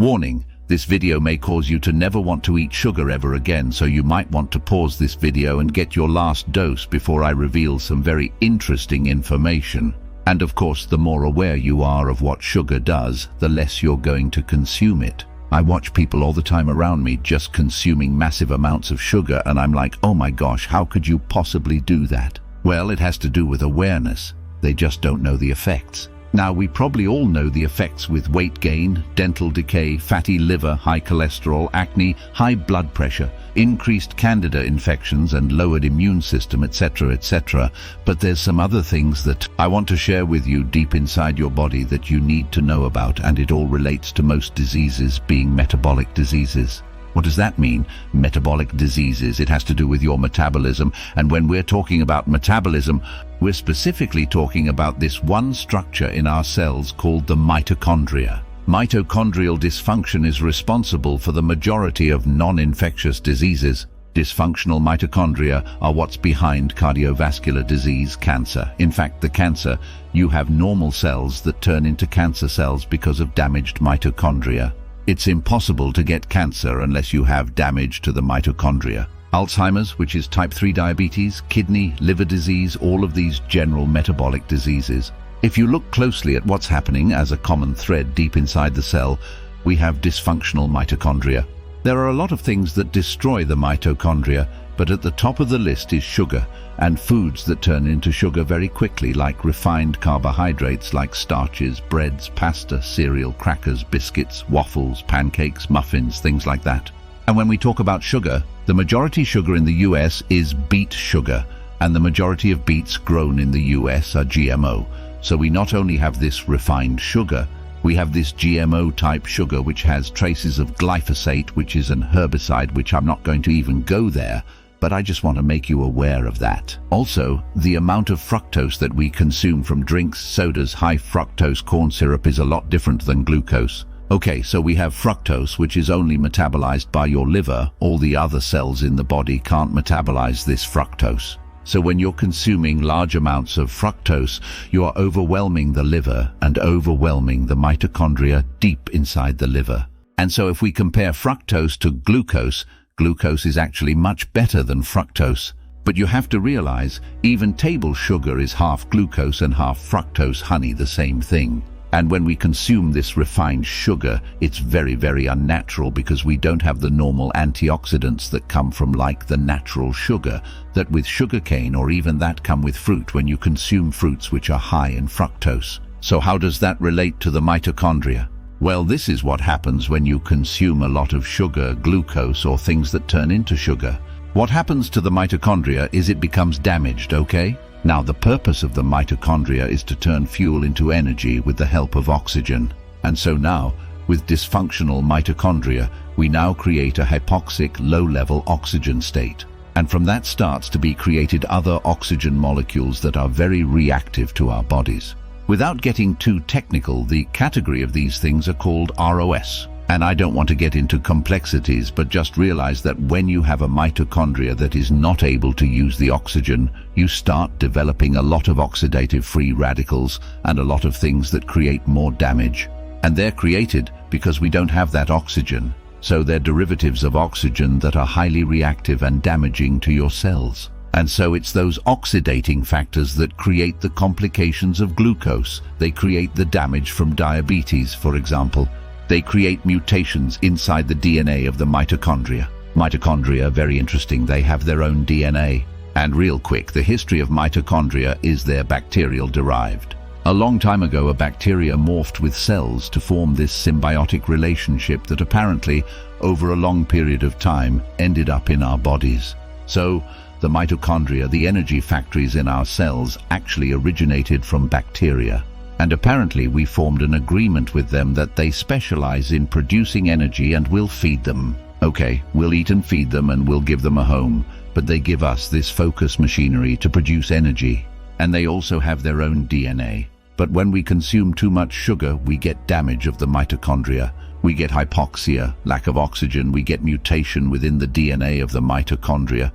Warning, this video may cause you to never want to eat sugar ever again, so you might want to pause this video and get your last dose before I reveal some very interesting information. And of course, the more aware you are of what sugar does, the less you're going to consume it. I watch people all the time around me just consuming massive amounts of sugar, and I'm like, oh my gosh, how could you possibly do that? Well, it has to do with awareness. They just don't know the effects. Now, we probably all know the effects with weight gain, dental decay, fatty liver, high cholesterol, acne, high blood pressure, increased candida infections and lowered immune system, etc., etc. But there's some other things that I want to share with you deep inside your body that you need to know about, and it all relates to most diseases being metabolic diseases. What does that mean? Metabolic diseases. It has to do with your metabolism. And when we're talking about metabolism, we're specifically talking about this one structure in our cells called the mitochondria. Mitochondrial dysfunction is responsible for the majority of non-infectious diseases. Dysfunctional mitochondria are what's behind cardiovascular disease, cancer. In fact, the cancer, you have normal cells that turn into cancer cells because of damaged mitochondria. It's impossible to get cancer unless you have damage to the mitochondria. Alzheimer's, which is type 3 diabetes, kidney, liver disease, all of these general metabolic diseases. If you look closely at what's happening as a common thread deep inside the cell, we have dysfunctional mitochondria. There are a lot of things that destroy the mitochondria, but at the top of the list is sugar, and foods that turn into sugar very quickly, like refined carbohydrates like starches, breads, pasta, cereal, crackers, biscuits, waffles, pancakes, muffins, things like that. And when we talk about sugar, the majority sugar in the US is beet sugar, and the majority of beets grown in the US are GMO. So we not only have this refined sugar, we have this GMO-type sugar which has traces of glyphosate, which is an herbicide, which I'm not going to even go there, but I just want to make you aware of that. Also, the amount of fructose that we consume from drinks, sodas, high fructose corn syrup is a lot different than glucose. Okay, so we have fructose, which is only metabolized by your liver. All the other cells in the body can't metabolize this fructose. So when you're consuming large amounts of fructose, you are overwhelming the liver and overwhelming the mitochondria deep inside the liver. And so if we compare fructose to glucose, glucose is actually much better than fructose. But you have to realize, even table sugar is half glucose and half fructose, honey, the same thing. And when we consume this refined sugar, it's very, very unnatural because we don't have the normal antioxidants that come from like the natural sugar that with sugarcane or even that come with fruit when you consume fruits which are high in fructose. So how does that relate to the mitochondria? Well, this is what happens when you consume a lot of sugar, glucose, or things that turn into sugar. What happens to the mitochondria is it becomes damaged, okay? Now, the purpose of the mitochondria is to turn fuel into energy with the help of oxygen. And so now, with dysfunctional mitochondria, we now create a hypoxic, low-level oxygen state. And from that starts to be created other oxygen molecules that are very reactive to our bodies. Without getting too technical, the category of these things are called ROS. And I don't want to get into complexities, but just realize that when you have a mitochondria that is not able to use the oxygen, you start developing a lot of oxidative free radicals and a lot of things that create more damage. And they're created because we don't have that oxygen. So they're derivatives of oxygen that are highly reactive and damaging to your cells. And so it's those oxidating factors that create the complications of glucose. They create the damage from diabetes, for example. They create mutations inside the DNA of the mitochondria. Mitochondria, very interesting, they have their own DNA. And real quick, the history of mitochondria is they're bacterial derived. A long time ago, a bacteria morphed with cells to form this symbiotic relationship that apparently, over a long period of time, ended up in our bodies. So, the mitochondria, the energy factories in our cells, actually originated from bacteria. And apparently we formed an agreement with them that they specialize in producing energy and we'll feed them. Okay, we'll eat and feed them and we'll give them a home, but they give us this focus machinery to produce energy. And they also have their own DNA. But when we consume too much sugar, we get damage of the mitochondria. We get hypoxia, lack of oxygen, we get mutation within the DNA of the mitochondria.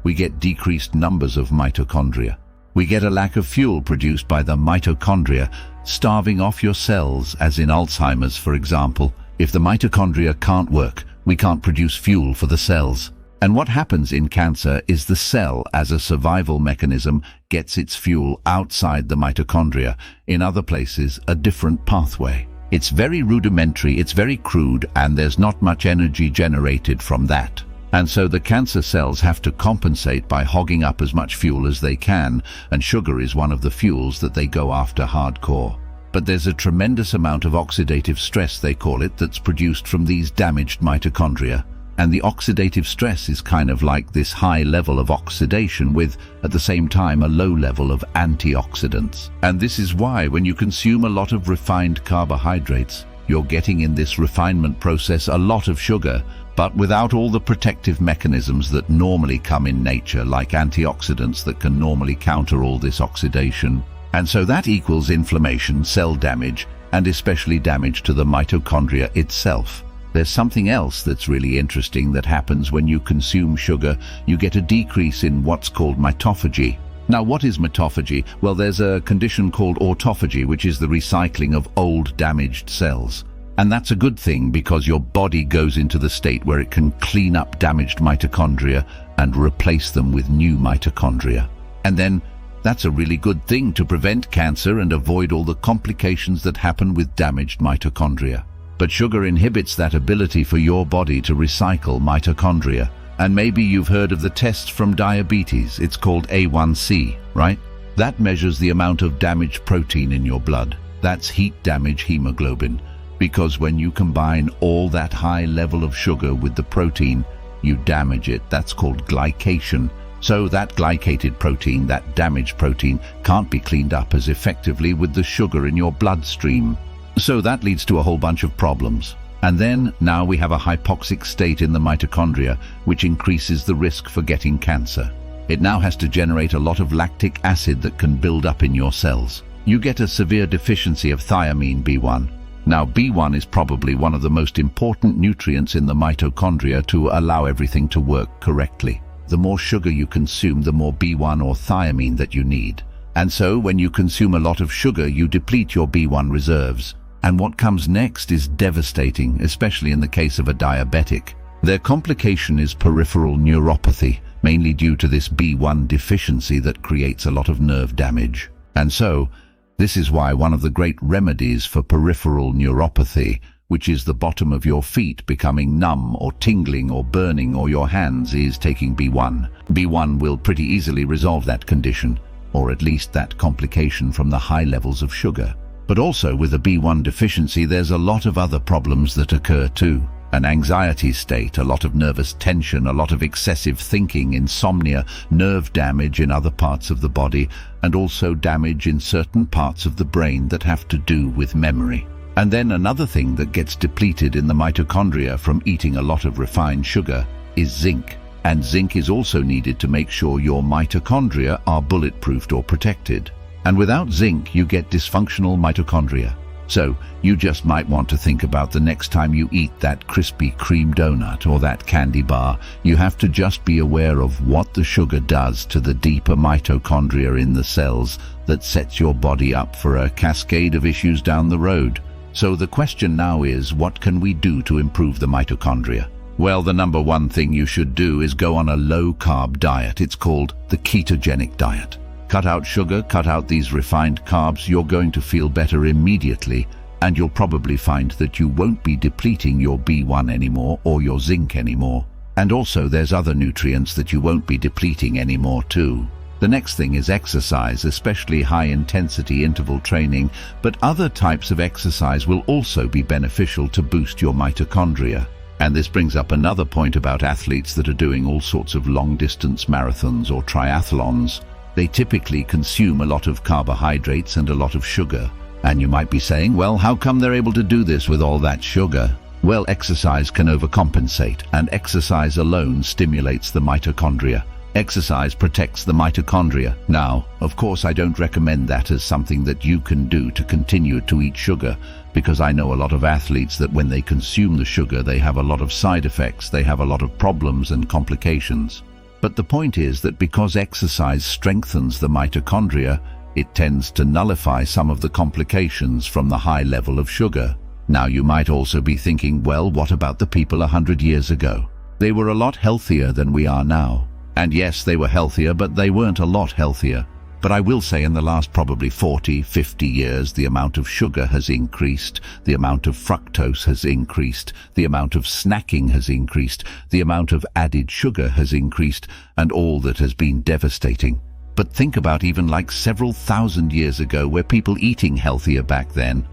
We get decreased numbers of mitochondria. We get a lack of fuel produced by the mitochondria, starving off your cells, as in Alzheimer's, for example. If the mitochondria can't work, we can't produce fuel for the cells. And what happens in cancer is the cell, as a survival mechanism, gets its fuel outside the mitochondria, in other places a different pathway. It's very rudimentary, it's very crude, and there's not much energy generated from that. And so the cancer cells have to compensate by hogging up as much fuel as they can, and sugar is one of the fuels that they go after hardcore. But there's a tremendous amount of oxidative stress, they call it, that's produced from these damaged mitochondria. And the oxidative stress is kind of like this high level of oxidation with, at the same time, a low level of antioxidants. And this is why when you consume a lot of refined carbohydrates, you're getting in this refinement process a lot of sugar, but without all the protective mechanisms that normally come in nature, like antioxidants that can normally counter all this oxidation. And so that equals inflammation, cell damage, and especially damage to the mitochondria itself. There's something else that's really interesting that happens when you consume sugar. You get a decrease in what's called mitophagy. Now, what is mitophagy? Well, there's a condition called autophagy, which is the recycling of old damaged cells. And that's a good thing because your body goes into the state where it can clean up damaged mitochondria and replace them with new mitochondria. And then that's a really good thing to prevent cancer and avoid all the complications that happen with damaged mitochondria. But sugar inhibits that ability for your body to recycle mitochondria. And maybe you've heard of the test from diabetes. It's called A1C, right? That measures the amount of damaged protein in your blood. That's heat damage hemoglobin. Because when you combine all that high level of sugar with the protein, you damage it. That's called glycation. So that glycated protein, that damaged protein, can't be cleaned up as effectively with the sugar in your bloodstream. So that leads to a whole bunch of problems. And then, now we have a hypoxic state in the mitochondria, which increases the risk for getting cancer. It now has to generate a lot of lactic acid that can build up in your cells. You get a severe deficiency of thiamine B1. Now, B1 is probably one of the most important nutrients in the mitochondria to allow everything to work correctly. The more sugar you consume, the more B1 or thiamine that you need. And so, when you consume a lot of sugar, you deplete your B1 reserves. And what comes next is devastating, especially in the case of a diabetic. Their complication is peripheral neuropathy, mainly due to this B1 deficiency that creates a lot of nerve damage. And so, this is why one of the great remedies for peripheral neuropathy, which is the bottom of your feet becoming numb or tingling or burning, or your hands, is taking B1. B1 will pretty easily resolve that condition, or at least that complication from the high levels of sugar. But also with a B1 deficiency, there's a lot of other problems that occur too. An anxiety state, a lot of nervous tension, a lot of excessive thinking, insomnia, nerve damage in other parts of the body, and also damage in certain parts of the brain that have to do with memory. And then another thing that gets depleted in the mitochondria from eating a lot of refined sugar is zinc. And zinc is also needed to make sure your mitochondria are bulletproofed or protected. And without zinc, you get dysfunctional mitochondria. So you just might want to think about the next time you eat that Krispy Kreme donut or that candy bar. You have to just be aware of what the sugar does to the deeper mitochondria in the cells that sets your body up for a cascade of issues down the road. So the question now is, what can we do to improve the mitochondria? Well, the number one thing you should do is go on a low-carb diet. It's called the ketogenic diet. Cut out sugar, cut out these refined carbs. You're going to feel better immediately, and you'll probably find that you won't be depleting your B1 anymore or your zinc anymore. And also there's other nutrients that you won't be depleting anymore too. The next thing is exercise, especially high-intensity interval training, but other types of exercise will also be beneficial to boost your mitochondria. And this brings up another point about athletes that are doing all sorts of long-distance marathons or triathlons. They typically consume a lot of carbohydrates and a lot of sugar. And you might be saying, well, how come they're able to do this with all that sugar? Well, exercise can overcompensate, and exercise alone stimulates the mitochondria. Exercise protects the mitochondria. Now, of course, I don't recommend that as something that you can do to continue to eat sugar, because I know a lot of athletes that when they consume the sugar, they have a lot of side effects, they have a lot of problems and complications. But the point is that because exercise strengthens the mitochondria, it tends to nullify some of the complications from the high level of sugar. Now you might also be thinking, well, what about the people 100 years ago? They were a lot healthier than we are now. And yes, they were healthier, but they weren't a lot healthier. But I will say in the last probably 40, 50 years, the amount of sugar has increased, the amount of fructose has increased, the amount of snacking has increased, the amount of added sugar has increased, and all that has been devastating. But think about even like several thousand years ago, were people eating healthier back then?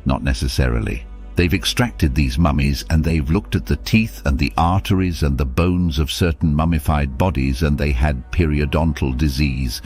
Not necessarily. They've extracted these mummies and they've looked at the teeth and the arteries and the bones of certain mummified bodies, and they had periodontal disease.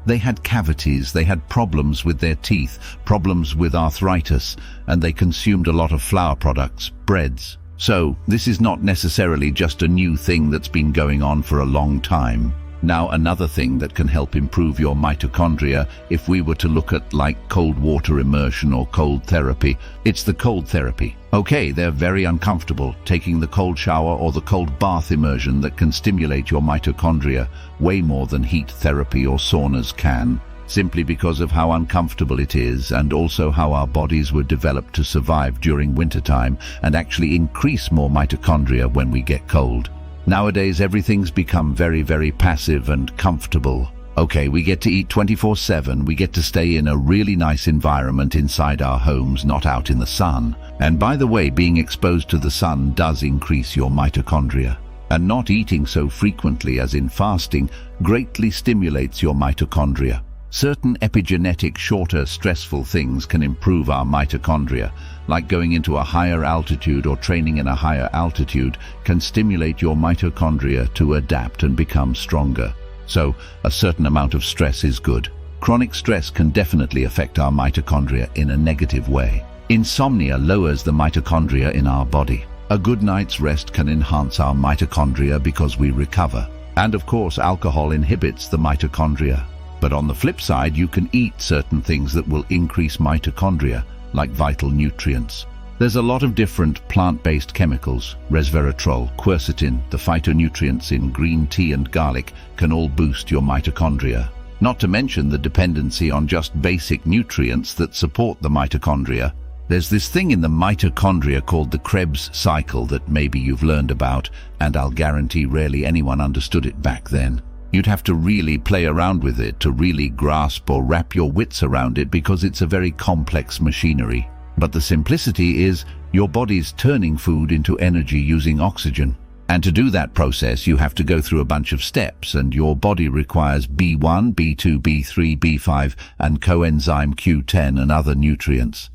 They had cavities, they had problems with their teeth, problems with arthritis, and they consumed a lot of flour products, breads. So this is not necessarily just a new thing that's been going on for a long time. Now, another thing that can help improve your mitochondria, if we were to look at like cold water immersion or cold therapy, it's the cold therapy. Okay, they're very uncomfortable, taking the cold shower or the cold bath immersion that can stimulate your mitochondria way more than heat therapy or saunas can, simply because of how uncomfortable it is, and also how our bodies were developed to survive during wintertime and actually increase more mitochondria when we get cold. Nowadays, everything's become very, very passive and comfortable. Okay, we get to eat 24/7, we get to stay in a really nice environment inside our homes, not out in the sun. And by the way, being exposed to the sun does increase your mitochondria. And not eating so frequently, as in fasting, greatly stimulates your mitochondria. Certain epigenetic, shorter, stressful things can improve our mitochondria, like going into a higher altitude or training in a higher altitude can stimulate your mitochondria to adapt and become stronger. So, a certain amount of stress is good. Chronic stress can definitely affect our mitochondria in a negative way. Insomnia lowers the mitochondria in our body. A good night's rest can enhance our mitochondria because we recover. And of course, alcohol inhibits the mitochondria. But on the flip side, you can eat certain things that will increase mitochondria, like vital nutrients. There's a lot of different plant-based chemicals. Resveratrol, quercetin, the phytonutrients in green tea and garlic can all boost your mitochondria. Not to mention the dependency on just basic nutrients that support the mitochondria. There's this thing in the mitochondria called the Krebs cycle that maybe you've learned about, and I'll guarantee rarely anyone understood it back then. You'd have to really play around with it to really grasp or wrap your wits around it, because it's a very complex machinery. But the simplicity is your body's turning food into energy using oxygen. And to do that process, you have to go through a bunch of steps, and your body requires B1, B2, B3, B5, and coenzyme Q10 and other nutrients.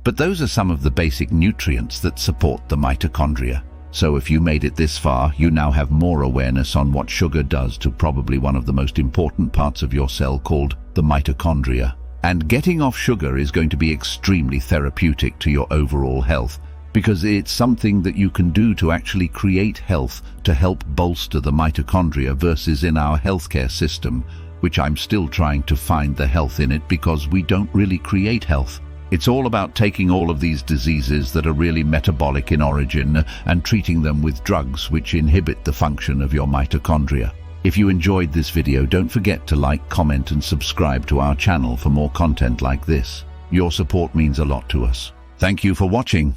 But those are some of the basic nutrients that support the mitochondria. So if you made it this far, you now have more awareness on what sugar does to probably one of the most important parts of your cell, called the mitochondria. And getting off sugar is going to be extremely therapeutic to your overall health, because it's something that you can do to actually create health to help bolster the mitochondria, versus in our healthcare system, which I'm still trying to find the health in it, because we don't really create health. It's all about taking all of these diseases that are really metabolic in origin and treating them with drugs which inhibit the function of your mitochondria. If you enjoyed this video, don't forget to like, comment and subscribe to our channel for more content like this. Your support means a lot to us. Thank you for watching.